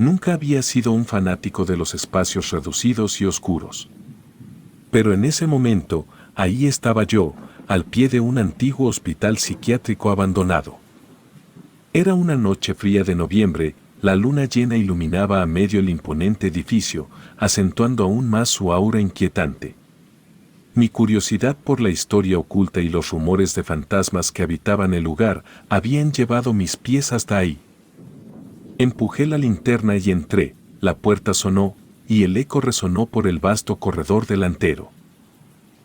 Nunca había sido un fanático de los espacios reducidos y oscuros. Pero en ese momento, ahí estaba yo, al pie de un antiguo hospital psiquiátrico abandonado. Era una noche fría de noviembre, la luna llena iluminaba a medio el imponente edificio, acentuando aún más su aura inquietante. Mi curiosidad por la historia oculta y los rumores de fantasmas que habitaban el lugar habían llevado mis pies hasta ahí. Empujé la linterna y entré, la puerta sonó, y el eco resonó por el vasto corredor delantero.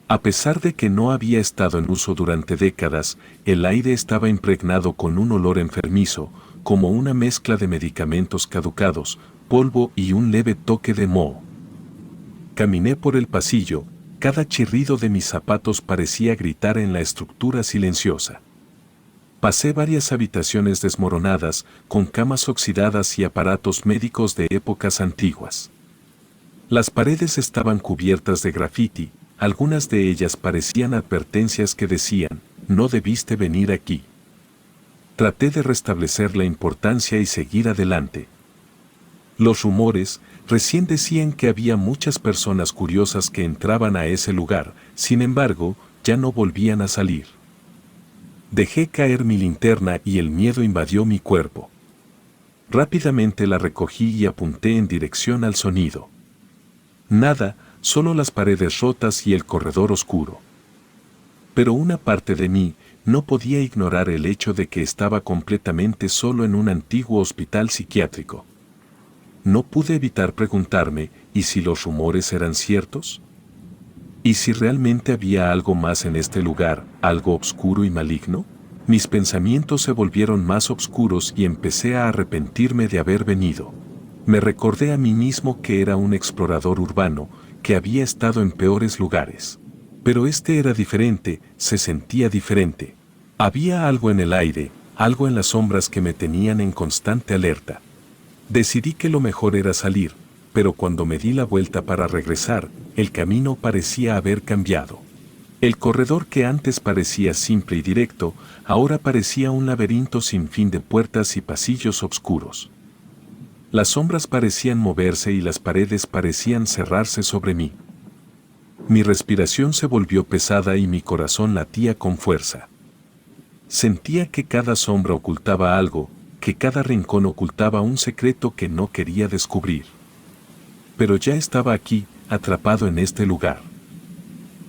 A pesar de que no había estado en uso durante décadas, el aire estaba impregnado con un olor enfermizo, como una mezcla de medicamentos caducados, polvo y un leve toque de moho. Caminé por el pasillo, cada chirrido de mis zapatos parecía gritar en la estructura silenciosa. Pasé varias habitaciones desmoronadas, con camas oxidadas y aparatos médicos de épocas antiguas. Las paredes estaban cubiertas de grafiti, algunas de ellas parecían advertencias que decían, no debiste venir aquí. Traté de restablecer la importancia y seguir adelante. Los rumores recién decían que había muchas personas curiosas que entraban a ese lugar, sin embargo, ya no volvían a salir. Dejé caer mi linterna y el miedo invadió mi cuerpo. Rápidamente la recogí y apunté en dirección al sonido. Nada, solo las paredes rotas y el corredor oscuro. Pero una parte de mí no podía ignorar el hecho de que estaba completamente solo en un antiguo hospital psiquiátrico. No pude evitar preguntarme, ¿y si los rumores eran ciertos? ¿Y si realmente había algo más en este lugar, algo oscuro y maligno? Mis pensamientos se volvieron más oscuros y empecé a arrepentirme de haber venido. Me recordé a mí mismo que era un explorador urbano, que había estado en peores lugares. Pero este era diferente, se sentía diferente. Había algo en el aire, algo en las sombras que me tenían en constante alerta. Decidí que lo mejor era salir, pero cuando me di la vuelta para regresar, el camino parecía haber cambiado. El corredor que antes parecía simple y directo, ahora parecía un laberinto sin fin de puertas y pasillos oscuros. Las sombras parecían moverse y las paredes parecían cerrarse sobre mí. Mi respiración se volvió pesada y mi corazón latía con fuerza. Sentía que cada sombra ocultaba algo, que cada rincón ocultaba un secreto que no quería descubrir. Pero ya estaba aquí, atrapado en este lugar.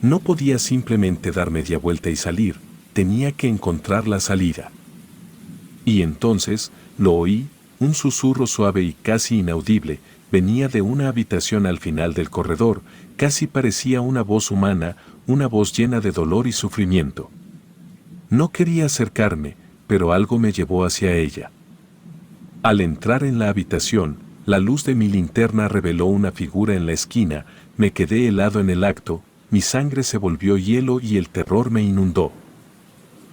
No podía simplemente dar media vuelta y salir, tenía que encontrar la salida. Y entonces, lo oí, un susurro suave y casi inaudible, venía de una habitación al final del corredor, casi parecía una voz humana, una voz llena de dolor y sufrimiento. No quería acercarme, pero algo me llevó hacia ella. Al entrar en la habitación, la luz de mi linterna reveló una figura en la esquina, me quedé helado en el acto, mi sangre se volvió hielo y el terror me inundó.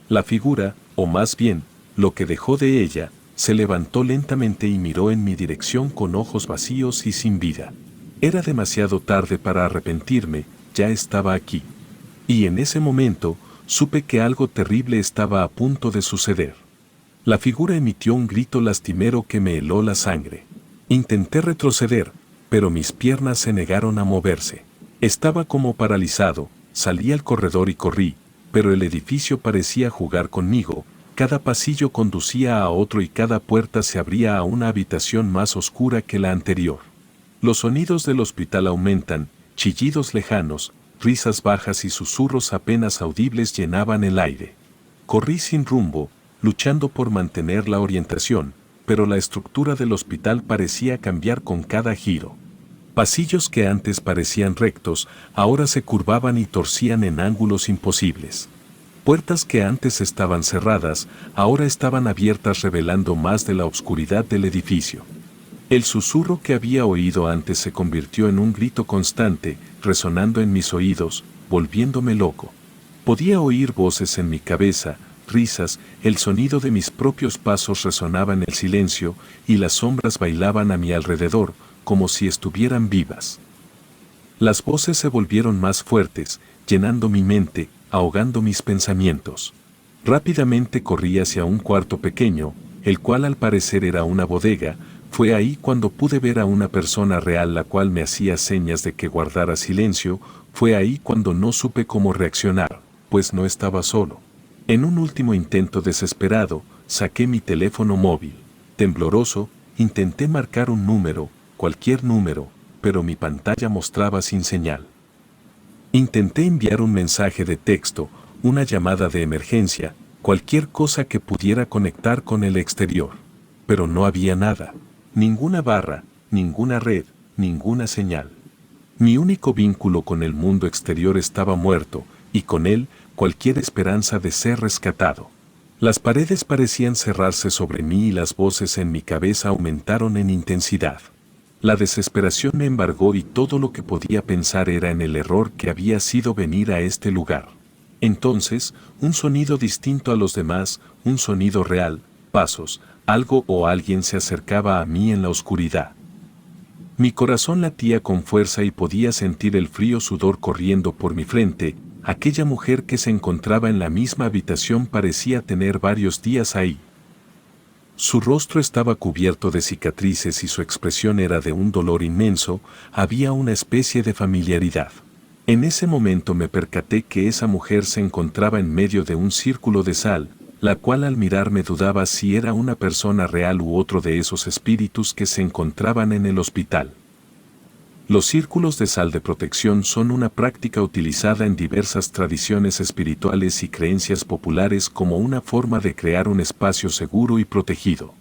La figura, o más bien, lo que dejó de ella, se levantó lentamente y miró en mi dirección con ojos vacíos y sin vida. Era demasiado tarde para arrepentirme, ya estaba aquí. Y en ese momento, supe que algo terrible estaba a punto de suceder. La figura emitió un grito lastimero que me heló la sangre. Intenté retroceder, pero mis piernas se negaron a moverse. Estaba como paralizado, salí al corredor y corrí, pero el edificio parecía jugar conmigo. Cada pasillo conducía a otro y cada puerta se abría a una habitación más oscura que la anterior. Los sonidos del hospital aumentan, chillidos lejanos, risas bajas y susurros apenas audibles llenaban el aire. Corrí sin rumbo, luchando por mantener la orientación, pero la estructura del hospital parecía cambiar con cada giro. Pasillos que antes parecían rectos, ahora se curvaban y torcían en ángulos imposibles. Puertas que antes estaban cerradas, ahora estaban abiertas revelando más de la oscuridad del edificio. El susurro que había oído antes se convirtió en un grito constante, resonando en mis oídos, volviéndome loco. Podía oír voces en mi cabeza, risas, el sonido de mis propios pasos resonaba en el silencio, y las sombras bailaban a mi alrededor, como si estuvieran vivas. Las voces se volvieron más fuertes, llenando mi mente, ahogando mis pensamientos. Rápidamente corrí hacia un cuarto pequeño, el cual al parecer era una bodega, Fue ahí cuando pude ver a una persona real la cual me hacía señas de que guardara silencio, fue ahí cuando no supe cómo reaccionar, pues no estaba solo. En un último intento desesperado, saqué mi teléfono móvil. Tembloroso, intenté marcar un número, cualquier número, pero mi pantalla mostraba sin señal. Intenté enviar un mensaje de texto, una llamada de emergencia, cualquier cosa que pudiera conectar con el exterior. Pero no había nada. Ninguna barra, ninguna red, ninguna señal. Mi único vínculo con el mundo exterior estaba muerto, y con él, cualquier esperanza de ser rescatado. Las paredes parecían cerrarse sobre mí y las voces en mi cabeza aumentaron en intensidad. La desesperación me embargó y todo lo que podía pensar era en el error que había sido venir a este lugar. Entonces, un sonido distinto a los demás, un sonido real, pasos, algo o alguien se acercaba a mí en la oscuridad. Mi corazón latía con fuerza y podía sentir el frío sudor corriendo por mi frente. Aquella mujer que se encontraba en la misma habitación parecía tener varios días ahí. Su rostro estaba cubierto de cicatrices y su expresión era de un dolor inmenso, había una especie de familiaridad. En ese momento me percaté que esa mujer se encontraba en medio de un círculo de sal, la cual al mirarme dudaba si era una persona real u otro de esos espíritus que se encontraban en el hospital. Los círculos de sal de protección son una práctica utilizada en diversas tradiciones espirituales y creencias populares como una forma de crear un espacio seguro y protegido.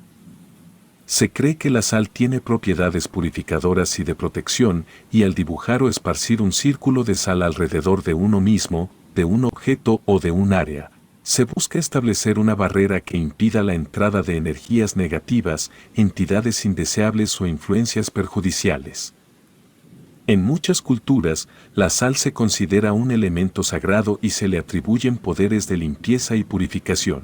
Se cree que la sal tiene propiedades purificadoras y de protección, y al dibujar o esparcir un círculo de sal alrededor de uno mismo, de un objeto o de un área, se busca establecer una barrera que impida la entrada de energías negativas, entidades indeseables o influencias perjudiciales. En muchas culturas, la sal se considera un elemento sagrado y se le atribuyen poderes de limpieza y purificación.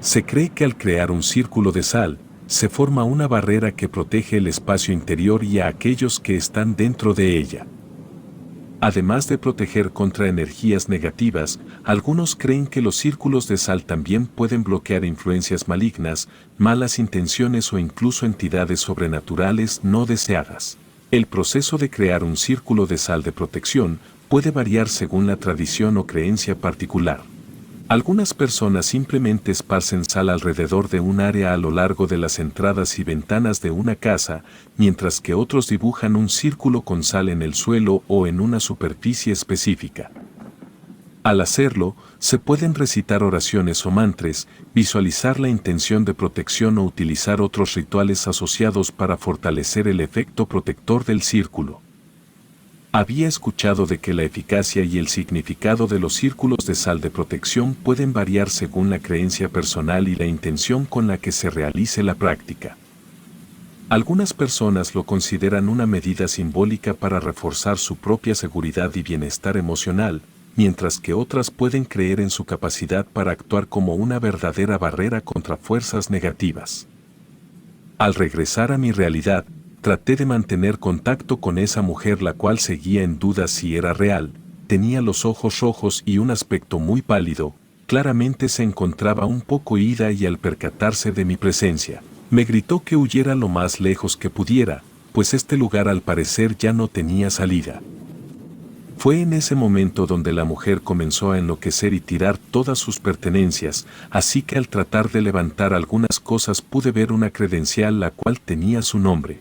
Se cree que al crear un círculo de sal, se forma una barrera que protege el espacio interior y a aquellos que están dentro de ella. Además de proteger contra energías negativas, algunos creen que los círculos de sal también pueden bloquear influencias malignas, malas intenciones o incluso entidades sobrenaturales no deseadas. El proceso de crear un círculo de sal de protección puede variar según la tradición o creencia particular. Algunas personas simplemente esparcen sal alrededor de un área a lo largo de las entradas y ventanas de una casa, mientras que otros dibujan un círculo con sal en el suelo o en una superficie específica. Al hacerlo, se pueden recitar oraciones o mantras, visualizar la intención de protección o utilizar otros rituales asociados para fortalecer el efecto protector del círculo. Había escuchado de que la eficacia y el significado de los círculos de sal de protección pueden variar según la creencia personal y la intención con la que se realice la práctica. Algunas personas lo consideran una medida simbólica para reforzar su propia seguridad y bienestar emocional, mientras que otras pueden creer en su capacidad para actuar como una verdadera barrera contra fuerzas negativas. Al regresar a mi realidad, traté de mantener contacto con esa mujer la cual seguía en duda si era real, tenía los ojos rojos y un aspecto muy pálido, claramente se encontraba un poco ida y al percatarse de mi presencia, me gritó que huyera lo más lejos que pudiera, pues este lugar al parecer ya no tenía salida. Fue en ese momento donde la mujer comenzó a enloquecer y tirar todas sus pertenencias, así que al tratar de levantar algunas cosas pude ver una credencial la cual tenía su nombre.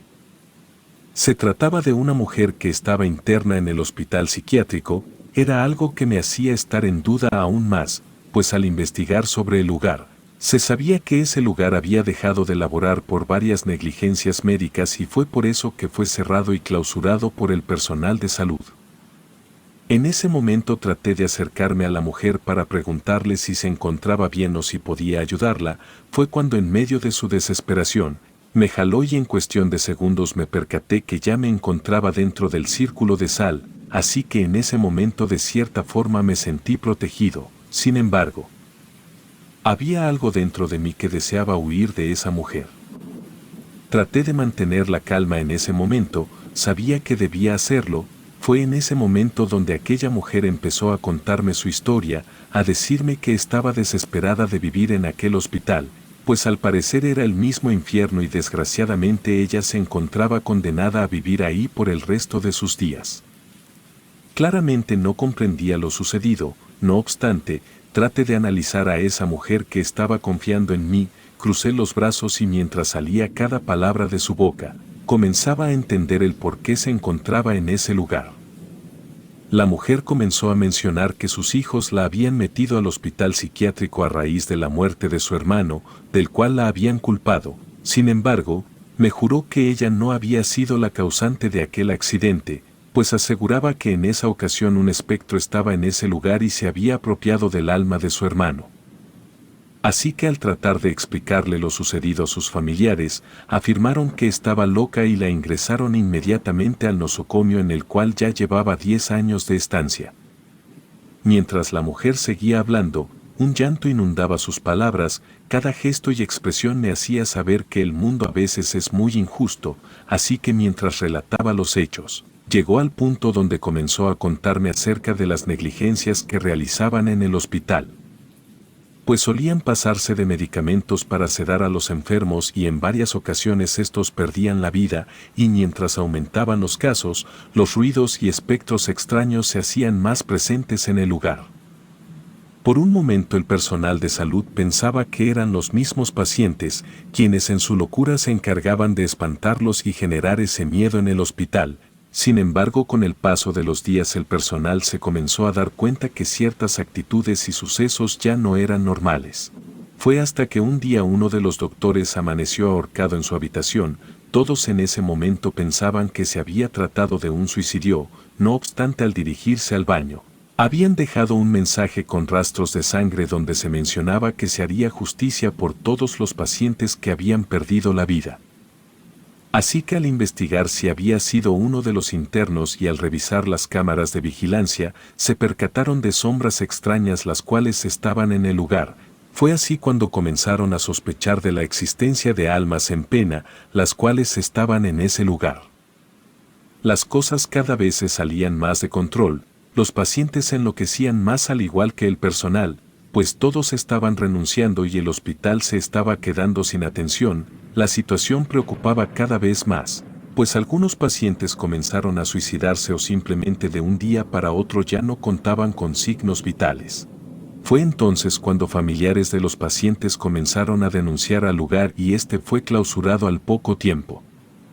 Se trataba de una mujer que estaba interna en el hospital psiquiátrico, era algo que me hacía estar en duda aún más, pues al investigar sobre el lugar, se sabía que ese lugar había dejado de laborar por varias negligencias médicas y fue por eso que fue cerrado y clausurado por el personal de salud. En ese momento traté de acercarme a la mujer para preguntarle si se encontraba bien o si podía ayudarla, fue cuando en medio de su desesperación, me jaló y en cuestión de segundos me percaté que ya me encontraba dentro del círculo de sal, así que en ese momento de cierta forma me sentí protegido. Sin embargo, había algo dentro de mí que deseaba huir de esa mujer. Traté de mantener la calma en ese momento, sabía que debía hacerlo. Fue en ese momento donde aquella mujer empezó a contarme su historia, a decirme que estaba desesperada de vivir en aquel hospital, pues al parecer era el mismo infierno y desgraciadamente ella se encontraba condenada a vivir ahí por el resto de sus días. Claramente no comprendía lo sucedido, no obstante, traté de analizar a esa mujer que estaba confiando en mí, crucé los brazos y mientras salía cada palabra de su boca, comenzaba a entender el por qué se encontraba en ese lugar. La mujer comenzó a mencionar que sus hijos la habían metido al hospital psiquiátrico a raíz de la muerte de su hermano, del cual la habían culpado. Sin embargo, me juró que ella no había sido la causante de aquel accidente, pues aseguraba que en esa ocasión un espectro estaba en ese lugar y se había apropiado del alma de su hermano. Así que al tratar de explicarle lo sucedido a sus familiares, afirmaron que estaba loca y la ingresaron inmediatamente al nosocomio en el cual ya llevaba 10 años de estancia. Mientras la mujer seguía hablando, un llanto inundaba sus palabras, cada gesto y expresión me hacía saber que el mundo a veces es muy injusto, así que mientras relataba los hechos, llegó al punto donde comenzó a contarme acerca de las negligencias que realizaban en el hospital. Pues solían pasarse de medicamentos para sedar a los enfermos y en varias ocasiones estos perdían la vida, y mientras aumentaban los casos, los ruidos y espectros extraños se hacían más presentes en el lugar. Por un momento el personal de salud pensaba que eran los mismos pacientes, quienes en su locura se encargaban de espantarlos y generar ese miedo en el hospital. Sin embargo, con el paso de los días el personal se comenzó a dar cuenta que ciertas actitudes y sucesos ya no eran normales. Fue hasta que un día uno de los doctores amaneció ahorcado en su habitación. Todos en ese momento pensaban que se había tratado de un suicidio, no obstante al dirigirse al baño, habían dejado un mensaje con rastros de sangre donde se mencionaba que se haría justicia por todos los pacientes que habían perdido la vida. Así que al investigar si había sido uno de los internos y al revisar las cámaras de vigilancia, se percataron de sombras extrañas las cuales estaban en el lugar. Fue así cuando comenzaron a sospechar de la existencia de almas en pena, las cuales estaban en ese lugar. Las cosas cada vez se salían más de control, los pacientes enloquecían más al igual que el personal, pues todos estaban renunciando y el hospital se estaba quedando sin atención. La situación preocupaba cada vez más, pues algunos pacientes comenzaron a suicidarse o simplemente de un día para otro ya no contaban con signos vitales. Fue entonces cuando familiares de los pacientes comenzaron a denunciar al lugar y este fue clausurado al poco tiempo.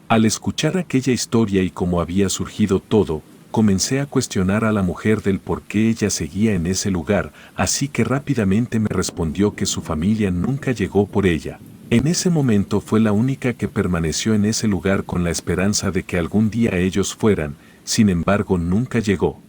Al escuchar aquella historia y cómo había surgido todo, comencé a cuestionar a la mujer del por qué ella seguía en ese lugar, así que rápidamente me respondió que su familia nunca llegó por ella. En ese momento fue la única que permaneció en ese lugar con la esperanza de que algún día ellos fueran, sin embargo nunca llegó.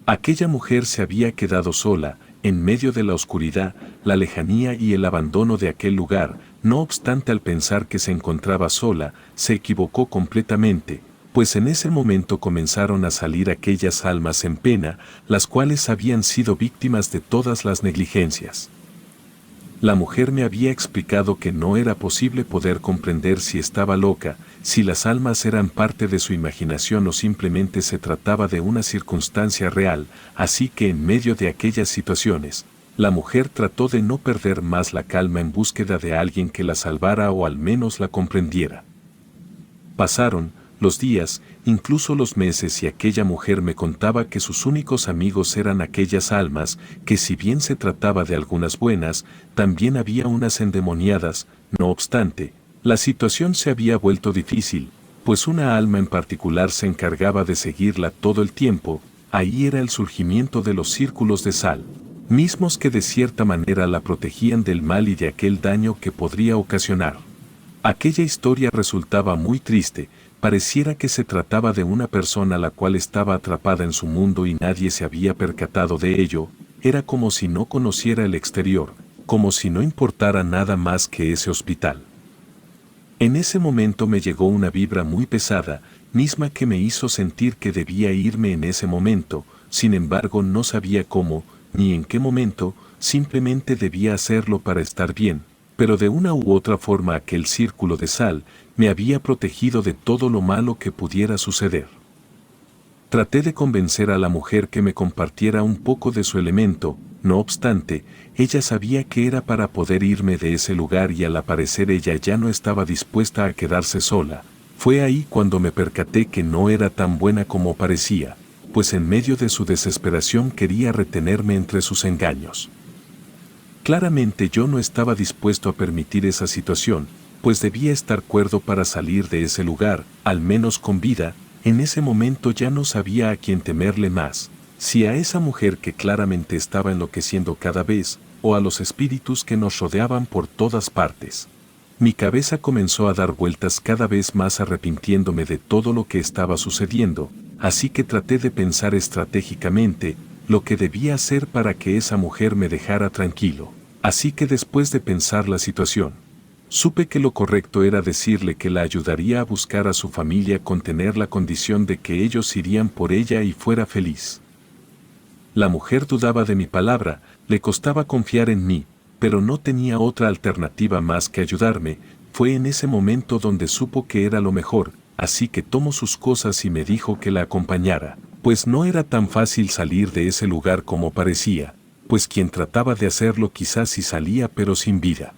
Aquella mujer se había quedado sola, en medio de la oscuridad, la lejanía y el abandono de aquel lugar. No obstante, al pensar que se encontraba sola, se equivocó completamente, pues en ese momento comenzaron a salir aquellas almas en pena, las cuales habían sido víctimas de todas las negligencias. La mujer me había explicado que no era posible poder comprender si estaba loca, si las almas eran parte de su imaginación o simplemente se trataba de una circunstancia real, así que en medio de aquellas situaciones, la mujer trató de no perder más la calma en búsqueda de alguien que la salvara o al menos la comprendiera. Pasaron los días, incluso los meses, y aquella mujer me contaba que sus únicos amigos eran aquellas almas, que si bien se trataba de algunas buenas, también había unas endemoniadas. No obstante, la situación se había vuelto difícil, pues una alma en particular se encargaba de seguirla todo el tiempo. Ahí era el surgimiento de los círculos de sal, mismos que de cierta manera la protegían del mal y de aquel daño que podría ocasionar. Aquella historia resultaba muy triste. Pareciera que se trataba de una persona la cual estaba atrapada en su mundo y nadie se había percatado de ello. Era como si no conociera el exterior, como si no importara nada más que ese hospital. En ese momento me llegó una vibra muy pesada, misma que me hizo sentir que debía irme en ese momento. Sin embargo, no sabía cómo, ni en qué momento, simplemente debía hacerlo para estar bien. Pero de una u otra forma aquel círculo de sal me había protegido de todo lo malo que pudiera suceder. Traté de convencer a la mujer que me compartiera un poco de su elemento, No obstante, ella sabía que era para poder irme de ese lugar y al aparecer ella ya no estaba dispuesta a quedarse sola. Fue ahí cuando me percaté que no era tan buena como parecía, pues en medio de su desesperación quería retenerme entre sus engaños. Claramente yo no estaba dispuesto a permitir esa situación, pues debía estar cuerdo para salir de ese lugar, al menos con vida. En ese momento ya no sabía a quién temerle más, si a esa mujer que claramente estaba enloqueciendo cada vez, o a los espíritus que nos rodeaban por todas partes. Mi cabeza comenzó a dar vueltas cada vez más arrepintiéndome de todo lo que estaba sucediendo, así que traté de pensar estratégicamente lo que debía hacer para que esa mujer me dejara tranquilo. Así que después de pensar la situación, supe que lo correcto era decirle que la ayudaría a buscar a su familia con tener la condición de que ellos irían por ella y fuera feliz. La mujer dudaba de mi palabra, le costaba confiar en mí, pero no tenía otra alternativa más que ayudarme. Fue en ese momento donde supo que era lo mejor, así que tomó sus cosas y me dijo que la acompañara, pues no era tan fácil salir de ese lugar como parecía, pues quien trataba de hacerlo quizás sí salía pero sin vida.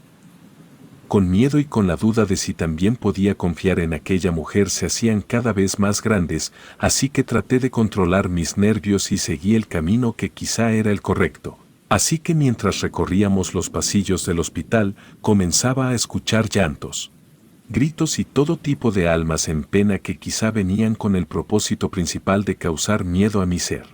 Con miedo y con la duda de si también podía confiar en aquella mujer se hacían cada vez más grandes, así que traté de controlar mis nervios y seguí el camino que quizá era el correcto. Así que mientras recorríamos los pasillos del hospital, comenzaba a escuchar llantos, gritos y todo tipo de almas en pena que quizá venían con el propósito principal de causar miedo a mi ser.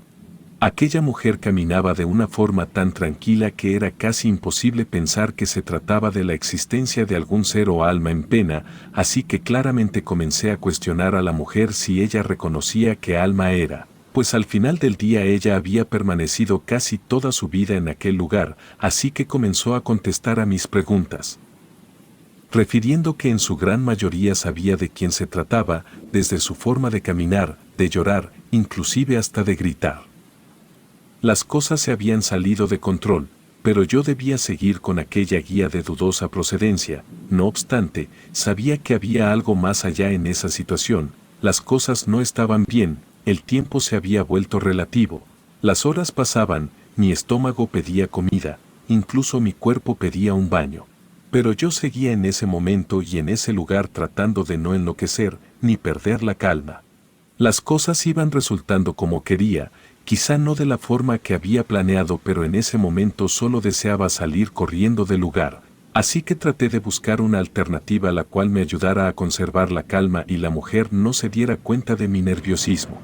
Aquella mujer caminaba de una forma tan tranquila que era casi imposible pensar que se trataba de la existencia de algún ser o alma en pena, así que claramente comencé a cuestionar a la mujer si ella reconocía qué alma era, pues al final del día ella había permanecido casi toda su vida en aquel lugar, así que comenzó a contestar a mis preguntas, refiriendo que en su gran mayoría sabía de quién se trataba, desde su forma de caminar, de llorar, inclusive hasta de gritar. Las cosas se habían salido de control, pero yo debía seguir con aquella guía de dudosa procedencia. No obstante, sabía que había algo más allá en esa situación. Las cosas no estaban bien, el tiempo se había vuelto relativo. Las horas pasaban, mi estómago pedía comida, incluso mi cuerpo pedía un baño. Pero yo seguía en ese momento y en ese lugar tratando de no enloquecer, ni perder la calma. Las cosas iban resultando como quería, quizá no de la forma que había planeado, pero en ese momento solo deseaba salir corriendo del lugar, así que traté de buscar una alternativa la cual me ayudara a conservar la calma y la mujer no se diera cuenta de mi nerviosismo.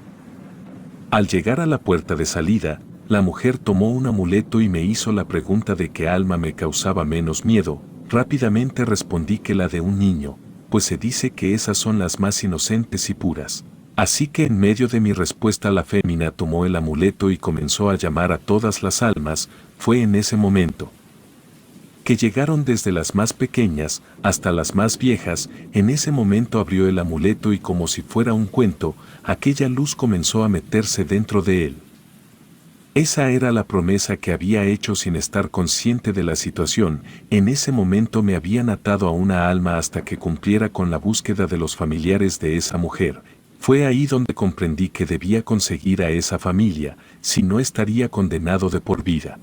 Al llegar a la puerta de salida, la mujer tomó un amuleto y me hizo la pregunta de qué alma me causaba menos miedo. Rápidamente respondí que la de un niño, pues se dice que esas son las más inocentes y puras. Así que en medio de mi respuesta la fémina tomó el amuleto y comenzó a llamar a todas las almas. Fue en ese momento que llegaron desde las más pequeñas hasta las más viejas. En ese momento abrió el amuleto y como si fuera un cuento, aquella luz comenzó a meterse dentro de él. Esa era la promesa que había hecho sin estar consciente de la situación. En ese momento me habían atado a una alma hasta que cumpliera con la búsqueda de los familiares de esa mujer. Fue ahí donde comprendí que debía conseguir a esa familia, si no estaría condenado de por vida.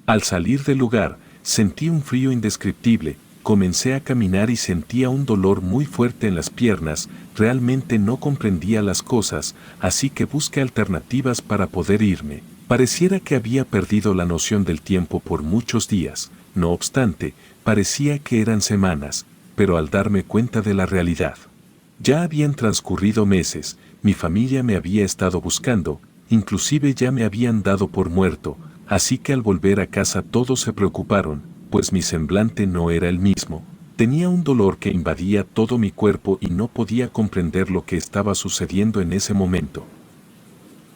Al salir del lugar, sentí un frío indescriptible, comencé a caminar y sentía un dolor muy fuerte en las piernas. Realmente no comprendía las cosas, así que busqué alternativas para poder irme. Pareciera que había perdido la noción del tiempo por muchos días, no obstante, parecía que eran semanas, pero al darme cuenta de la realidad, ya habían transcurrido meses, mi familia me había estado buscando, inclusive ya me habían dado por muerto, así que al volver a casa todos se preocuparon, pues mi semblante no era el mismo. Tenía un dolor que invadía todo mi cuerpo y no podía comprender lo que estaba sucediendo en ese momento.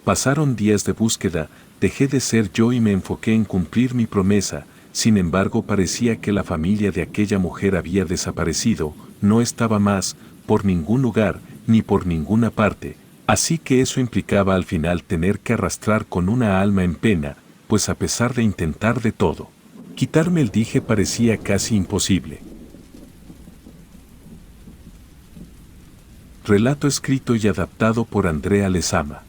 Pasaron días de búsqueda, dejé de ser yo y me enfoqué en cumplir mi promesa. Sin embargo, parecía que la familia de aquella mujer había desaparecido, no estaba más por ningún lugar, ni por ninguna parte, así que eso implicaba al final tener que arrastrar con una alma en pena, pues a pesar de intentar de todo, quitarme el dije parecía casi imposible. Relato escrito y adaptado por Andrea Lezama.